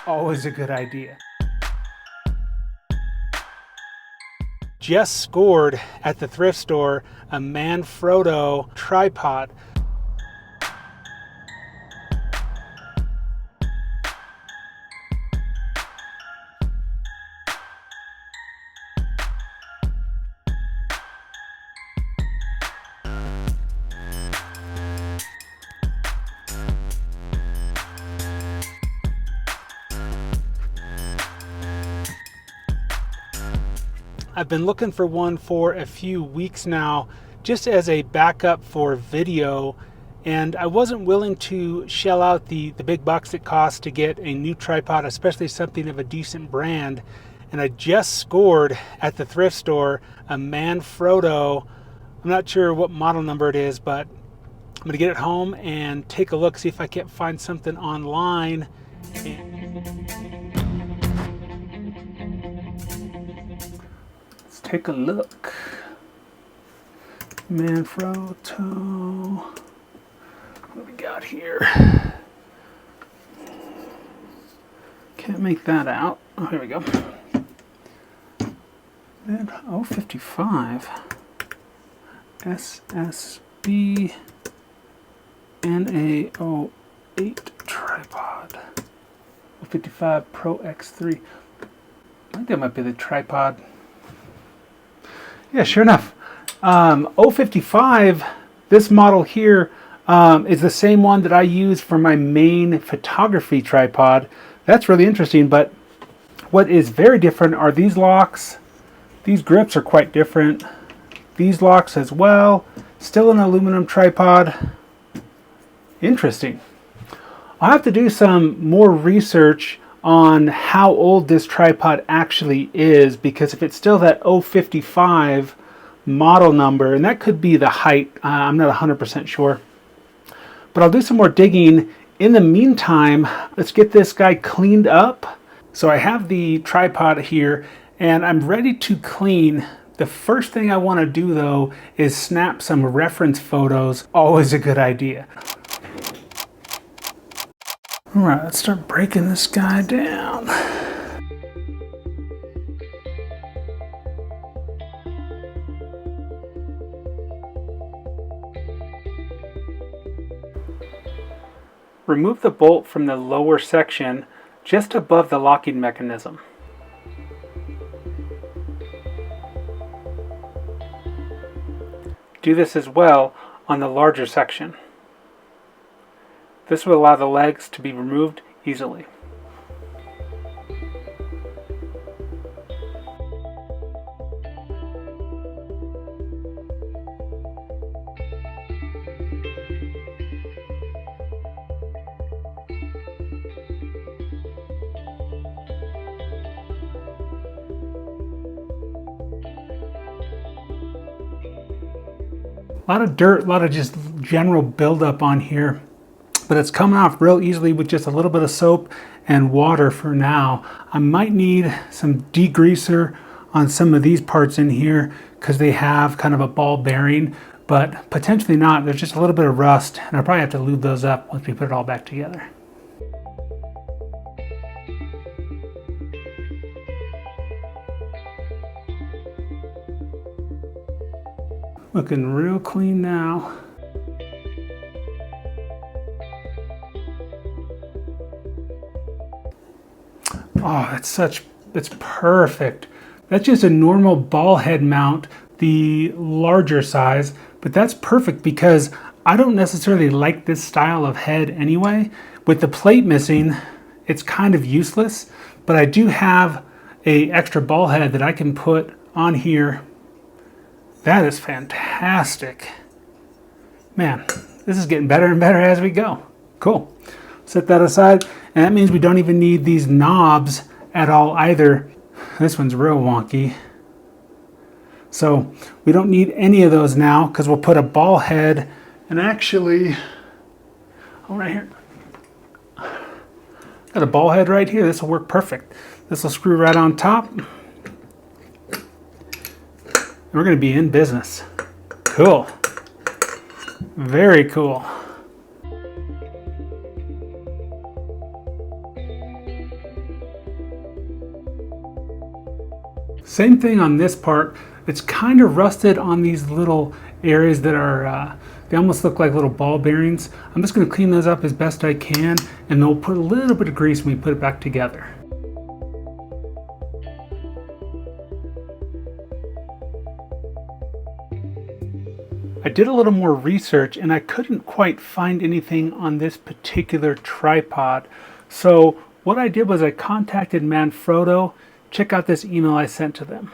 always a good idea. Just scored at the thrift store a Manfrotto tripod. I've been looking for one for a few weeks now, just as a backup for video, and I wasn't willing to shell out the big bucks it costs to get a new tripod, especially something of a decent brand. And I just scored at the thrift store a Manfrotto. I'm not sure what model number it is, but I'm gonna get it home and take a look, see if I can't find something online. Take a look. Manfrotto. What do we got here? Can't make that out. Oh, here we go. And 055 SSB NA08 tripod. 055 Pro X3. I think that might be the tripod. Yeah, sure enough. 055, this model here is the same one that I use for my main photography tripod. That's really interesting, but what is very different are these locks. These grips are quite different. These locks as well. Still an aluminum tripod. Interesting. I'll have to do some more research on how old this tripod actually is, because if it's still that 055 model number, and that could be the height, I'm not 100% sure, but I'll do some more digging. In the meantime, let's get this guy cleaned up. So I have the tripod here and I'm ready to clean. The first thing I want to do though is snap some reference photos. Always a good idea. All right, let's start breaking this guy down. Remove the bolt from the lower section just above the locking mechanism. Do this as well on the larger section. This will allow the legs to be removed easily. A lot of dirt, a lot of just general buildup on here, but it's coming off real easily with just a little bit of soap and water for now. I might need some degreaser on some of these parts in here because they have kind of a ball bearing, but potentially not. There's just a little bit of rust, and I'll probably have to lube those up once we put it all back together. Looking real clean now. Oh, it's perfect. That's just a normal ball head mount, the larger size, but that's perfect because I don't necessarily like this style of head anyway. With the plate missing, it's kind of useless, but I do have an extra ball head that I can put on here. That is fantastic. Man, this is getting better and better as we go. Cool. Set that aside, and that means we don't even need these knobs at all either. This one's real wonky. So we don't need any of those now because we'll put a ball head, and actually, oh, right here. Got a ball head right here. This will work perfect. This will screw right on top. We're going to be in business. Cool. Very cool. Same thing on this part. It's kind of rusted on these little areas that are, they almost look like little ball bearings. I'm just going to clean those up as best I can, and then we'll put a little bit of grease when we put it back together. I did a little more research and I couldn't quite find anything on this particular tripod. So what I did was I contacted Manfrotto. Check out this email I sent to them.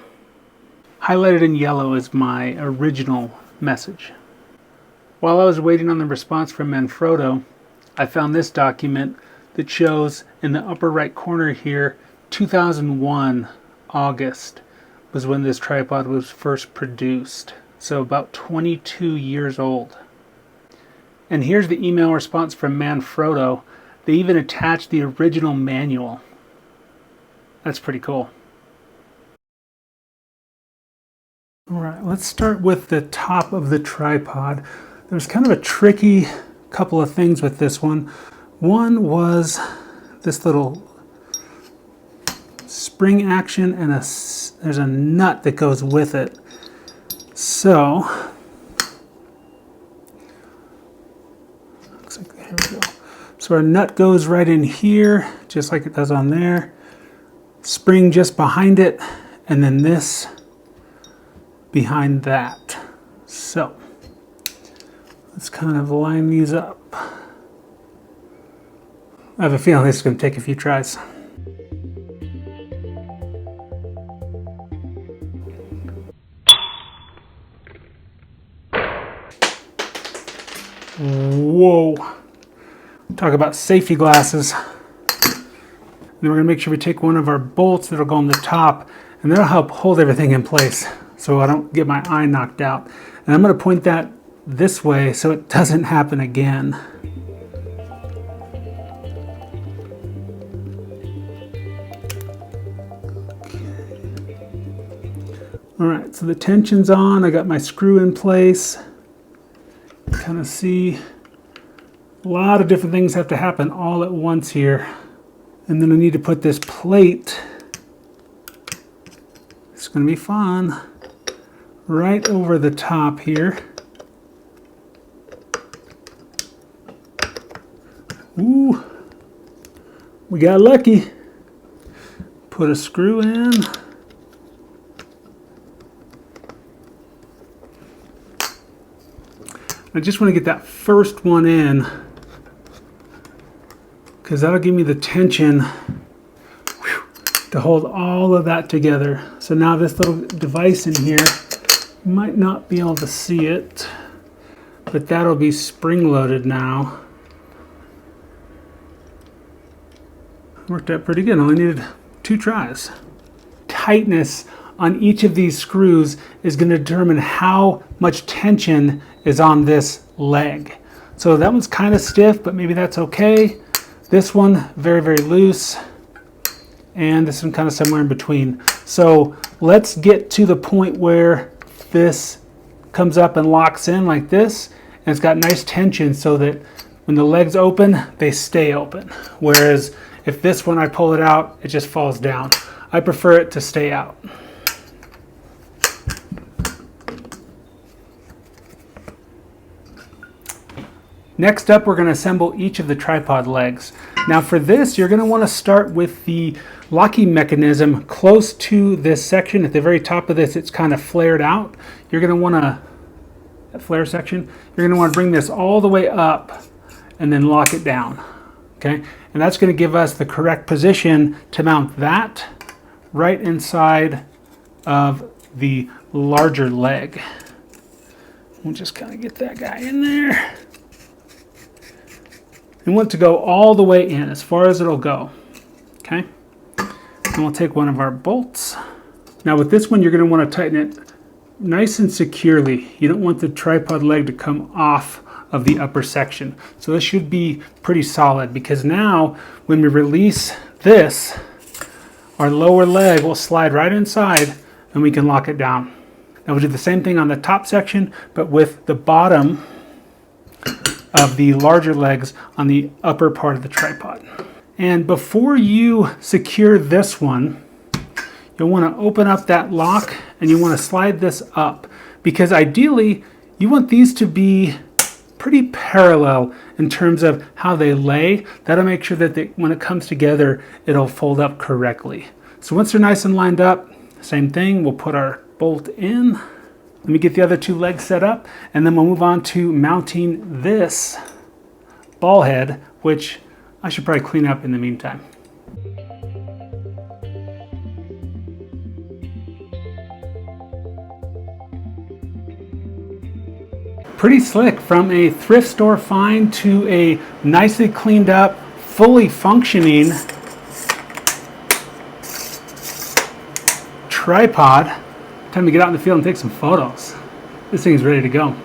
Highlighted in yellow is my original message. While I was waiting on the response from Manfrotto, I found this document that shows in the upper right corner here, 2001 August was when this tripod was first produced. So about 22 years old. And here's the email response from Manfrotto. They even attached the original manual. That's pretty cool. All right, let's start with the top of the tripod. There's kind of a tricky couple of things with this one. One was this little spring action, and there's a nut that goes with it. So, looks like, here we go. So our nut goes right in here, just like it does on there. Spring just behind it, and then this behind that. So, let's kind of line these up. I have a feeling this is going to take a few tries. Whoa. Talk about safety glasses. Then we're going to make sure we take one of our bolts that'll go on the top, and that'll help hold everything in place so I don't get my eye knocked out. And I'm going to point that this way so it doesn't happen again. Alright, so the tension's on. I got my screw in place. Kind of see a lot of different things have to happen all at once here. And then I need to put this plate, it's going to be fun, right over the top here. Ooh, we got lucky. Put a screw in. I just want to get that first one in because that'll give me the tension to hold all of that together. So now this little device in here, you might not be able to see it, but that'll be spring loaded now. Worked out pretty good. Only needed 2 tries. Tightness on each of these screws is going to determine how much tension is on this leg. So that one's kind of stiff, but maybe that's okay. This one, very, very loose. And this one kind of somewhere in between. So let's get to the point where this comes up and locks in like this. And it's got nice tension so that when the legs open, they stay open. Whereas if this one, I pull it out, it just falls down. I prefer it to stay out. Next up, we're going to assemble each of the tripod legs. Now for this, you're going to want to start with the locking mechanism close to this section. At the very top of this, it's kind of flared out. You're going to want to, that flare section, you're going to want to bring this all the way up and then lock it down. Okay, and that's going to give us the correct position to mount that right inside of the larger leg. We'll just kind of get that guy in there. We want to go all the way in, as far as it'll go. Okay? And we'll take one of our bolts. Now with this one, you're going to want to tighten it nice and securely. You don't want the tripod leg to come off of the upper section. So this should be pretty solid, because now when we release this, our lower leg will slide right inside and we can lock it down. Now we'll do the same thing on the top section, but with the bottom of the larger legs on the upper part of the tripod. And before you secure this one, you'll want to open up that lock and you want to slide this up, because ideally you want these to be pretty parallel in terms of how they lay. That'll make sure that when it comes together, it'll fold up correctly. So once they're nice and lined up, same thing, we'll put our bolt in. Let me get the other two legs set up, and then we'll move on to mounting this ball head, which I should probably clean up in the meantime. Pretty slick, from a thrift store find to a nicely cleaned up, fully functioning tripod. Time to get out in the field and take some photos. This thing is ready to go.